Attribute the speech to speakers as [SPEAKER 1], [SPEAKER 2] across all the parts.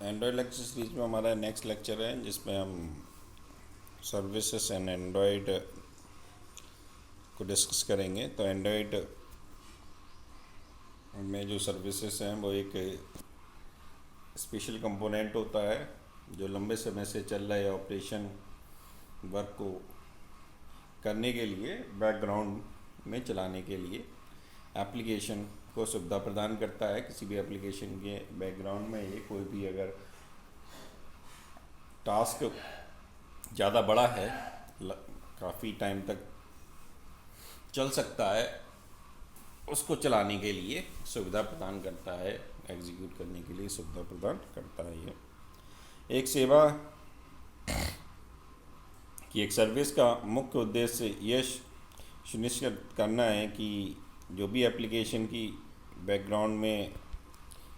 [SPEAKER 1] Android lecture series में हमारा next lecture है जिसमें हम सर्विसेज एंड एंड्रॉयड को डिस्कस करेंगे। तो एंड्रॉयड में जो सर्विसेज हैं वो एक स्पेशल कंपोनेंट होता है जो लंबे समय से चल रहे ऑपरेशन वर्क को करने के लिए बैकग्राउंड में चलाने के लिए एप्लीकेशन को सुविधा प्रदान करता है। किसी भी एप्लीकेशन के बैकग्राउंड में ये कोई भी अगर टास्क ज़्यादा बड़ा है, काफ़ी टाइम तक चल सकता है, उसको चलाने के लिए सुविधा प्रदान करता है, एग्जीक्यूट करने के लिए सुविधा प्रदान करता है। ये एक सेवा कि एक सर्विस का मुख्य उद्देश्य यह सुनिश्चित करना है कि जो भी एप्लीकेशन की बैकग्राउंड में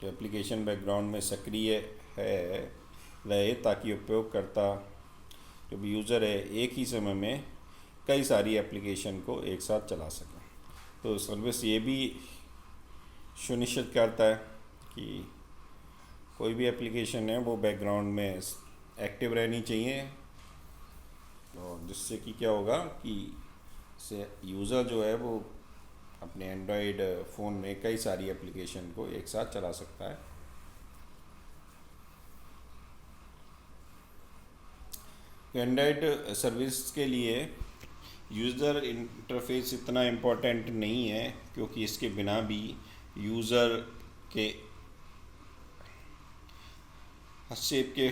[SPEAKER 1] जो एप्लीकेशन बैकग्राउंड में सक्रिय है रहे, ताकि उपयोगकर्ता जो भी यूज़र है एक ही समय में कई सारी एप्लीकेशन को एक साथ चला सकें। तो सर्विस ये भी सुनिश्चित करता है कि कोई भी एप्लीकेशन है वो बैकग्राउंड में एक्टिव रहनी चाहिए, और जिससे कि क्या होगा कि से यूज़र जो है वो अपने एंड्रॉयड फ़ोन में कई सारी एप्लीकेशन को एक साथ चला सकता है। एंड्रॉयड सर्विस के लिए यूज़र इंटरफेस इतना इम्पोर्टेंट नहीं है, क्योंकि इसके बिना भी यूज़र के हस्तक्षेप के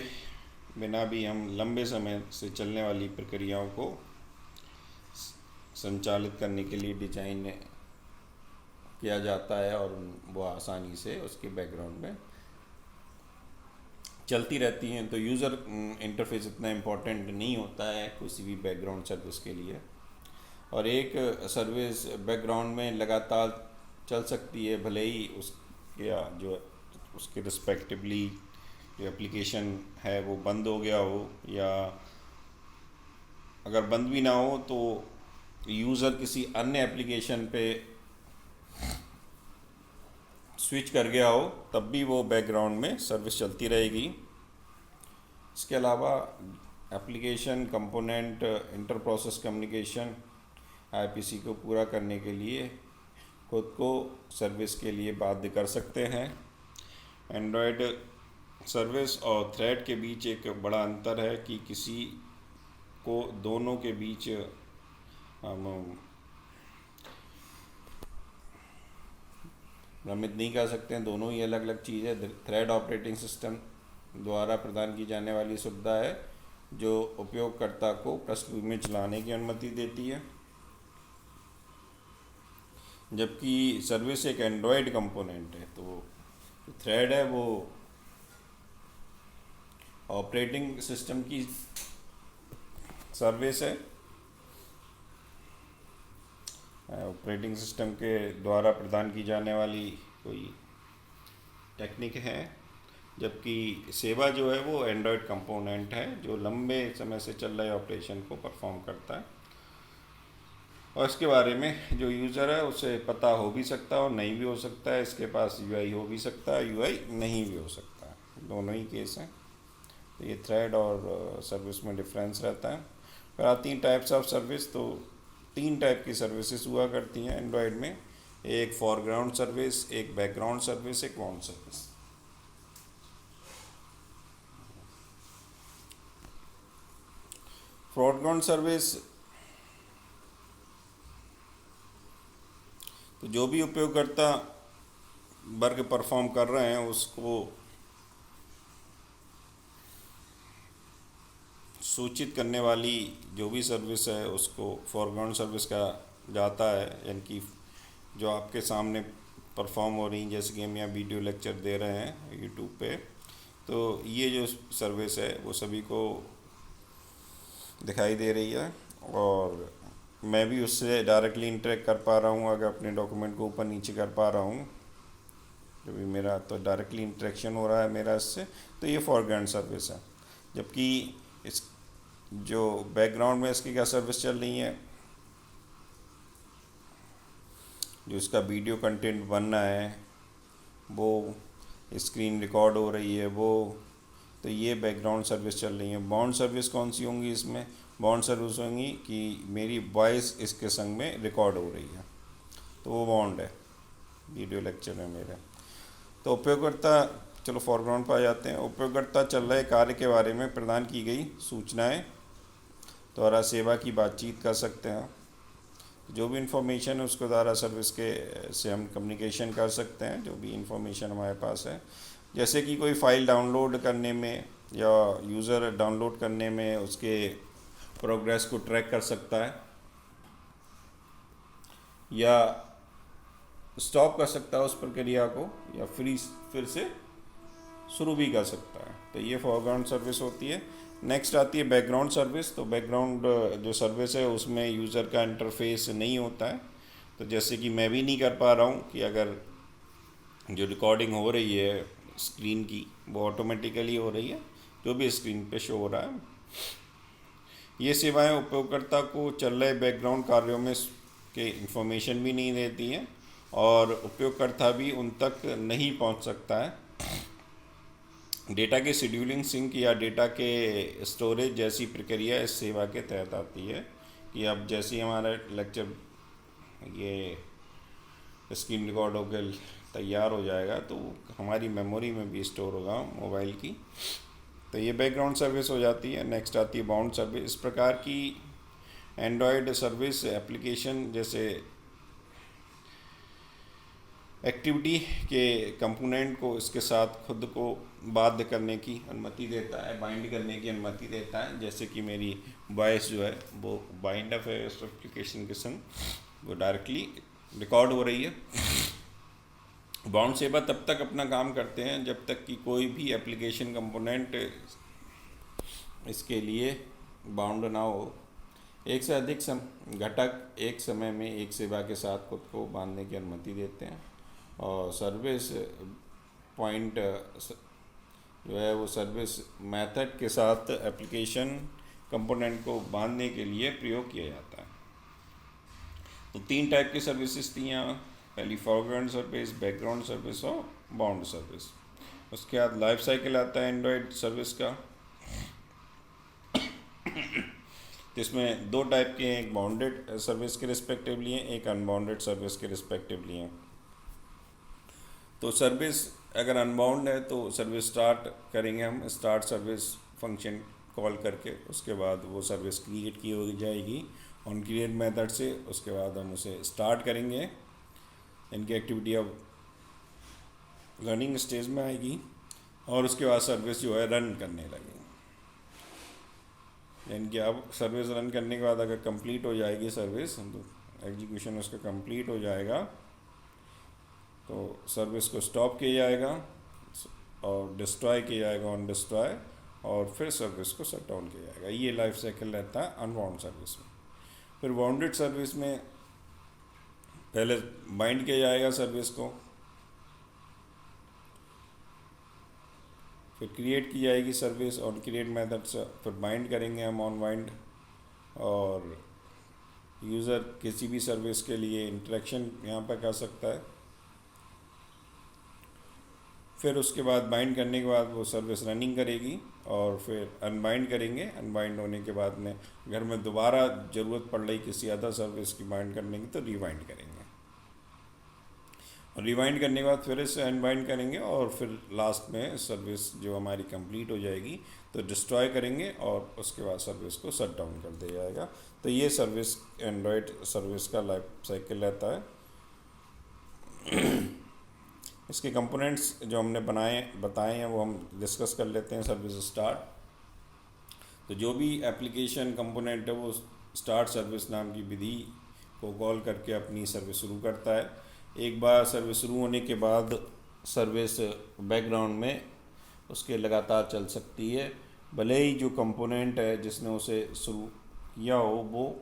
[SPEAKER 1] बिना भी हम लंबे समय से चलने वाली प्रक्रियाओं को संचालित करने के लिए डिजाइन किया जाता है, और वो आसानी से उसके बैकग्राउंड में चलती रहती हैं। तो यूज़र इंटरफेस इतना इम्पोर्टेंट नहीं होता है किसी भी बैकग्राउंड सर्विस के लिए, और एक सर्विस बैकग्राउंड में लगातार चल सकती है, भले ही उसके रिस्पेक्टिवली जो एप्लीकेशन है वो बंद हो गया हो, या अगर बंद भी ना हो तो यूज़र किसी अन्य एप्लीकेशन पे स्विच कर गया हो, तब भी वो बैकग्राउंड में सर्विस चलती रहेगी। इसके अलावा application component inter process communication IPC को पूरा करने के लिए खुद को सर्विस के लिए बाध्य कर सकते हैं। एंड्रॉयड सर्विस और थ्रेड के बीच एक बड़ा अंतर है कि किसी को दोनों के बीच हम भ्रमित नहीं कर सकते हैं, दोनों ही अलग अलग चीज़ है। थ्रेड ऑपरेटिंग सिस्टम द्वारा प्रदान की जाने वाली सुविधा है जो उपयोगकर्ता को पृष्ठभूमि में चलाने की अनुमति देती है, जबकि सर्विस एक एंड्रॉयड कंपोनेंट है। तो थ्रेड है वो ऑपरेटिंग सिस्टम की सर्विस है, ऑपरेटिंग सिस्टम के द्वारा प्रदान की जाने वाली कोई टेक्निक है, जबकि सेवा जो है वो एंड्रॉयड कंपोनेंट है जो लंबे समय से चल रहे ऑपरेशन को परफॉर्म करता है, और इसके बारे में जो यूज़र है उसे पता हो भी सकता है और नहीं भी हो सकता है। इसके पास यूआई हो भी सकता है, यूआई नहीं भी हो सकता है, दोनों ही केस हैं। तो ये थ्रेड और सर्विस में डिफरेंस रहता है। फिर आती हैं टाइप्स ऑफ सर्विस। तो 3 टाइप की सर्विसेज हुआ करती हैं एंड्रॉयड में, एक फॉरग्राउंड सर्विस, एक बैकग्राउंड सर्विस, एक वाउंड सर्विस। फॉरग्राउंड सर्विस तो जो भी उपयोगकर्ता वर्ग परफॉर्म कर रहे हैं उसको सूचित करने वाली जो भी सर्विस है उसको फॉरग्राउंड सर्विस कहा जाता है, यानी कि जो आपके सामने परफॉर्म हो रही, जैसे कि हम यहाँ वीडियो लेक्चर दे रहे हैं यूट्यूब पे, तो ये जो सर्विस है वो सभी को दिखाई दे रही है, और मैं भी उससे डायरेक्टली इंटरेक्ट कर पा रहा हूँ। अगर अपने डॉक्यूमेंट को ऊपर नीचे कर पा रहा हूँ, जो भी मेरा तो डायरेक्टली इंटरेक्शन हो रहा है मेरा इससे, तो ये फॉरग्राउंड सर्विस है। जबकि इस जो बैकग्राउंड में इसकी क्या सर्विस चल रही है, जो इसका वीडियो कंटेंट बनना है, वो स्क्रीन रिकॉर्ड हो रही है, वो तो ये बैकग्राउंड सर्विस चल रही है। बाउंड सर्विस कौन सी होंगी इसमें? बाउंड सर्विस होंगी कि मेरी वॉइस इसके संग में रिकॉर्ड हो रही है, तो वो बाउंड है वीडियो लेक्चर में मेरे। तो उपयोगकर्ता, चलो फॉरग्राउंड पर आ जाते हैं। उपयोगकर्ता चल रहे कार्य के बारे में प्रदान की गई सूचनाएं द्वारा सेवा की बातचीत कर सकते हैं। जो भी इंफॉर्मेशन है उसको द्वारा सर्विस के से हम कम्युनिकेशन कर सकते हैं, जो भी इंफॉर्मेशन हमारे पास है। जैसे कि कोई फ़ाइल डाउनलोड करने में या यूज़र डाउनलोड करने में उसके प्रोग्रेस को ट्रैक कर सकता है या स्टॉप कर सकता है उस प्रक्रिया को, या फिर से शुरू भी कर सकता है। तो ये फोरग्राउंड सर्विस होती है। नेक्स्ट आती है बैकग्राउंड सर्विस। तो बैकग्राउंड जो सर्विस है उसमें यूज़र का इंटरफेस नहीं होता है। तो जैसे कि मैं भी नहीं कर पा रहा हूँ कि अगर जो रिकॉर्डिंग हो रही है स्क्रीन की वो ऑटोमेटिकली हो रही है, जो भी स्क्रीन पे शो हो रहा है। ये सेवाएं उपयोगकर्ता को चल रहे बैकग्राउंड कार्यों में के इंफॉर्मेशन भी नहीं देती हैं और उपयोगकर्ता भी उन तक नहीं पहुंच सकता है। डेटा के शेड्यूलिंग, सिंक या डेटा के स्टोरेज जैसी प्रक्रिया इस सेवा के तहत आती है कि अब जैसे ही हमारा लेक्चर ये स्क्रीन रिकॉर्ड होकर तैयार हो जाएगा तो हमारी मेमोरी में भी स्टोर होगा मोबाइल की। तो ये बैकग्राउंड सर्विस हो जाती है। नेक्स्ट आती है बाउंड सर्विस। इस प्रकार की एंड्रॉयड सर्विस एप्लीकेशन जैसे एक्टिविटी के कंपोनेंट को इसके साथ खुद को बाध्य करने की अनुमति देता है, बाइंड करने की अनुमति देता है। जैसे कि मेरी वॉइस जो है वो बाइंड अप है उस एप्लीकेशन के संग, वो डायरेक्टली रिकॉर्ड हो रही है। बाउंड सेवा तब तक अपना काम करते हैं जब तक कि कोई भी एप्लीकेशन कंपोनेंट इसके लिए बाउंड ना हो। एक से अधिक घटक एक समय में एक सेवा के साथ खुद को बांधने की अनुमति देते हैं और सर्विस पॉइंट जो है वो सर्विस मेथड के साथ एप्लीकेशन कंपोनेंट को बांधने के लिए प्रयोग किया जाता है। तो 3 टाइप की सर्विसेज थी यहाँ। पहली फॉरग्राउंड सर्विस, बैकग्राउंड सर्विस और बाउंड सर्विस। उसके बाद लाइफ साइकिल आता है एंड्रॉयड सर्विस का, जिसमें 2 टाइप के हैं, एक बाउंडेड सर्विस के रिस्पेक्टिवली हैं, एक अनबाउंडेड सर्विस के रिस्पेक्टिवली हैं। तो सर्विस अगर अनबाउंड है तो सर्विस स्टार्ट करेंगे हम, स्टार्ट सर्विस फंक्शन कॉल करके, उसके बाद वो सर्विस क्रिएट की हो जाएगी ऑन क्रिएट मेथड से। उसके बाद हम उसे स्टार्ट करेंगे, इनकी एक्टिविटी अब रनिंग स्टेज में आएगी और उसके बाद सर्विस जो है रन करने लगेगी। यानी कि अब सर्विस रन करने के बाद अगर कंप्लीट हो जाएगी सर्विस, तो एग्जीक्यूशन उसका कंप्लीट हो जाएगा तो सर्विस को स्टॉप किया जाएगा और डिस्ट्रॉय किया जाएगा ऑन डिस्ट्रॉय, और फिर सर्विस को शट डाउन किया जाएगा। ये लाइफ साइकिल रहता है अनबाउंड सर्विस में। फिर बाउंडेड सर्विस में पहले बाइंड किया जाएगा सर्विस को, फिर क्रिएट की जाएगी सर्विस ऑन क्रिएट मेथड से, फिर बाइंड करेंगे हम ऑन बाइंड, और यूज़र किसी भी सर्विस के लिए इंटरेक्शन यहाँ पर कर सकता है। फिर उसके बाद बाइंड करने के बाद वो सर्विस रनिंग करेगी और फिर अनबाइंड करेंगे। अनबाइंड होने के बाद में अगर में दोबारा ज़रूरत पड़ रही किसी अदर सर्विस की बाइंड करने की तो रिवाइंड करेंगे, और रिवाइंड करने के बाद फिर इसे अनबाइंड करेंगे और फिर लास्ट में सर्विस जो हमारी कंप्लीट हो जाएगी तो डिस्ट्रॉय करेंगे और उसके बाद सर्विस को शट डाउन कर दिया जाएगा। तो ये सर्विस एंड्रॉयड सर्विस का लाइफ साइकिल रहता है। इसके कंपोनेंट्स जो हमने बताए हैं वो हम डिस्कस कर लेते हैं। सर्विस स्टार्ट, तो जो भी एप्लीकेशन कंपोनेंट है वो स्टार्ट सर्विस नाम की विधि को कॉल करके अपनी सर्विस शुरू करता है। एक बार सर्विस शुरू होने के बाद सर्विस बैकग्राउंड में उसके लगातार चल सकती है, भले ही जो कंपोनेंट है जिसने उसे शुरू किया हो वो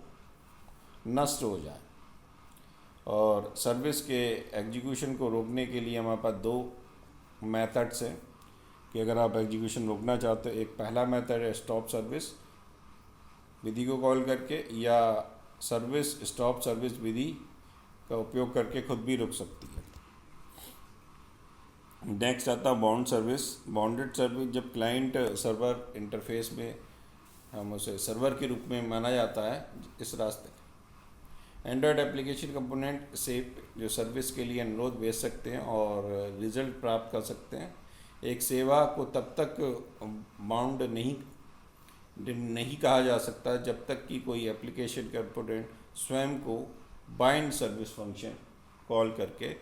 [SPEAKER 1] नष्ट हो जाए। और सर्विस के एग्जीक्यूशन को रोकने के लिए हमारे पास 2 मेथड्स हैं कि अगर आप एग्जीक्यूशन रोकना चाहते हो, एक पहला मेथड है स्टॉप सर्विस विधि को कॉल करके, या सर्विस स्टॉप सर्विस विधि का उपयोग करके खुद भी रुक सकती है। नेक्स्ट आता है बाउंड सर्विस। बाउंडेड सर्विस जब क्लाइंट सर्वर इंटरफेस में हम उसे सर्वर के रूप में माना जाता है, इस रास्ते एंड्रॉयड एप्लीकेशन कंपोनेंट से जो सर्विस के लिए अनुरोध भेज सकते हैं और रिजल्ट प्राप्त कर सकते हैं। एक सेवा को तब तक बाउंड नहीं कहा जा सकता जब तक कि कोई एप्लीकेशन कंपोनेंट स्वयं को बाइंड सर्विस फंक्शन कॉल करके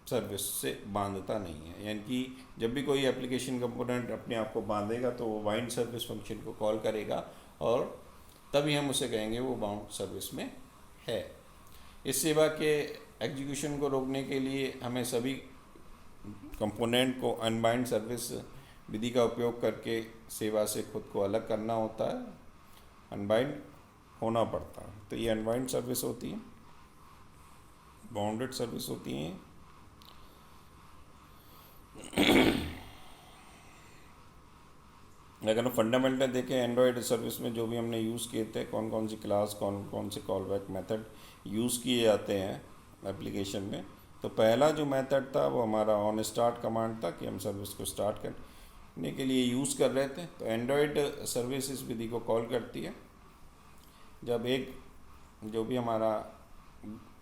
[SPEAKER 1] सर्विस से बांधता नहीं है। यानी कि जब भी कोई एप्लीकेशन कंपोनेंट अपने आप को बांधेगा तो वो बाइंड सर्विस फंक्शन को कॉल करेगा और तभी हम उसे कहेंगे वो बाउंड सर्विस में है। इस सेवा के एग्जीक्यूशन को रोकने के लिए हमें सभी कंपोनेंट को अनबाइंड सर्विस विधि का उपयोग करके सेवा से खुद को अलग करना होता है, अनबाइंड होना पड़ता है। तो ये अनबाइंड सर्विस होती है, बाउंडेड सर्विस होती हैं। अगर हम फंडामेंटल देखें एंड्रॉयड सर्विस में जो भी हमने यूज़ किए थे, कौन कौन सी क्लास, कौन कौन से कॉल बैक मेथड यूज़ किए जाते हैं एप्लीकेशन में, तो पहला जो मेथड था वो हमारा ऑन स्टार्ट कमांड था कि हम सर्विस को स्टार्ट करने के लिए यूज़ कर रहे थे। तो एंड्रॉयड सर्विस इस विधि को कॉल करती है जब एक जो भी हमारा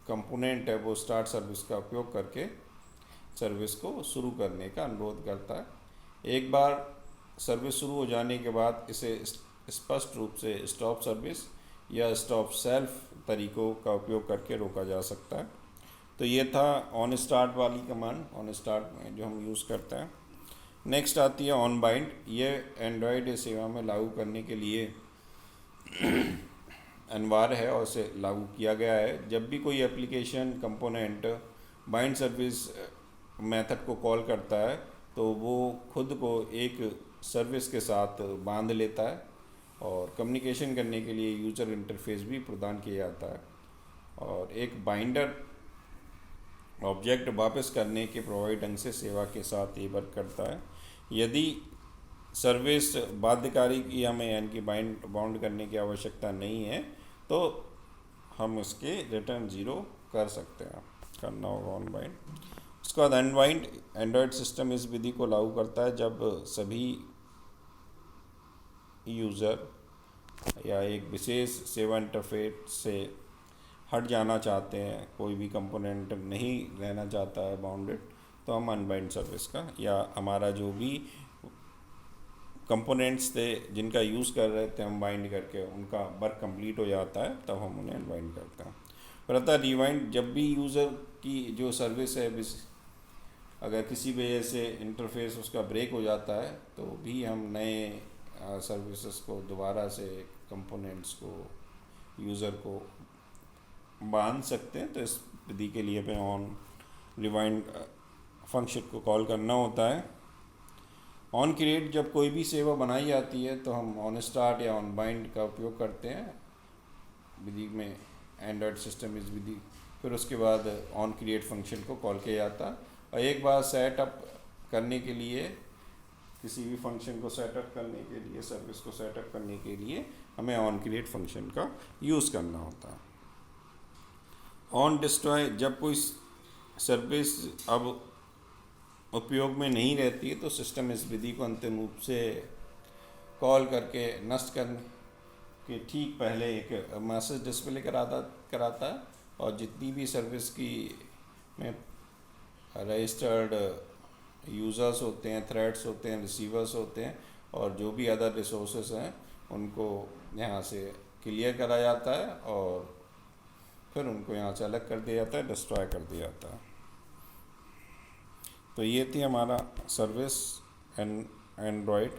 [SPEAKER 1] कंपोनेंट है वो स्टार्ट सर्विस का उपयोग करके सर्विस को शुरू करने का अनुरोध करता है। एक बार सर्विस शुरू हो जाने के बाद इसे स्पष्ट रूप से स्टॉप सर्विस या स्टॉप सेल्फ तरीकों का उपयोग करके रोका जा सकता है। तो ये था ऑन स्टार्ट वाली कमांड, ऑन स्टार्ट में जो हम यूज़ करते हैं। नेक्स्ट आती है ऑन बाइंड। ये एंड्रॉयड सेवा में लागू करने के लिए अनिवार्य है और इसे लागू किया गया है। जब भी कोई application component bind service method को कॉल करता है तो वो खुद को एक सर्विस के साथ बांध लेता है और कम्युनिकेशन करने के लिए यूज़र इंटरफेस भी प्रदान किया जाता है और एक बाइंडर ऑब्जेक्ट वापस करने के प्रभावी ढंग से सेवा के साथ ये वर्क करता है। यदि सर्विस बाध्यकारी की हमें यानी कि बाउंड करने की आवश्यकता नहीं है तो हम इसके रिटर्न 0 कर सकते हैं, करना होगा ऑन बाइंड। उसके बाद अनबाइंड। एंड्रॉयड सिस्टम इस विधि को लागू करता है जब सभी यूज़र या एक विशेष सेवा इंटरफेस से हट जाना चाहते हैं, कोई भी कंपोनेंट नहीं रहना चाहता है बाउंडेड, तो हम अनबाइंड सर्विस का या हमारा जो भी कंपोनेंट्स थे जिनका यूज़ कर रहे थे हम बाइंड करके उनका वर्क कंप्लीट हो जाता है तब हम उन्हें अनबाइंड करते हैं। फिर आता है रिवाइंड। जब भी यूज़र की जो सर्विस है अगर किसी वजह से इंटरफेस उसका ब्रेक हो जाता है तो भी हम नए सर्विसेज को दोबारा से कंपोनेंट्स को यूज़र को बांध सकते हैं। तो इस विधि के लिए हमें ऑन रिवाइंड फंक्शन को कॉल करना होता है। On create. जब कोई भी सेवा बनाई जाती है तो हम ऑन स्टार्ट या ऑन बाइंड का उपयोग करते हैं विधि में, एंड्रॉयड सिस्टम इस विधि। फिर उसके बाद ऑन क्रिएट फंक्शन को कॉल किया जाता है और एक बार सेटअप करने के लिए, किसी भी फंक्शन को सेटअप करने के लिए, सर्विस को सेटअप करने के लिए हमें ऑन क्रिएट फंक्शन का यूज़ करना होता है। On destroy. जब कोई सर्विस अब उपयोग में नहीं रहती है तो सिस्टम इस विधि को अंतिम रूप से कॉल करके नष्ट करने के ठीक पहले एक मैसेज डिस्प्ले कराता है और जितनी भी सर्विस की में रजिस्टर्ड यूज़र्स होते हैं, थ्रेड्स होते हैं, रिसीवर्स होते हैं और जो भी अदर रिसोर्सेस हैं उनको यहाँ से क्लियर करा जाता है और फिर उनको यहाँ से अलग कर दिया जाता है, डिस्ट्रॉय कर दिया जाता है। तो ये थी हमारा सर्विस एंड्रॉयड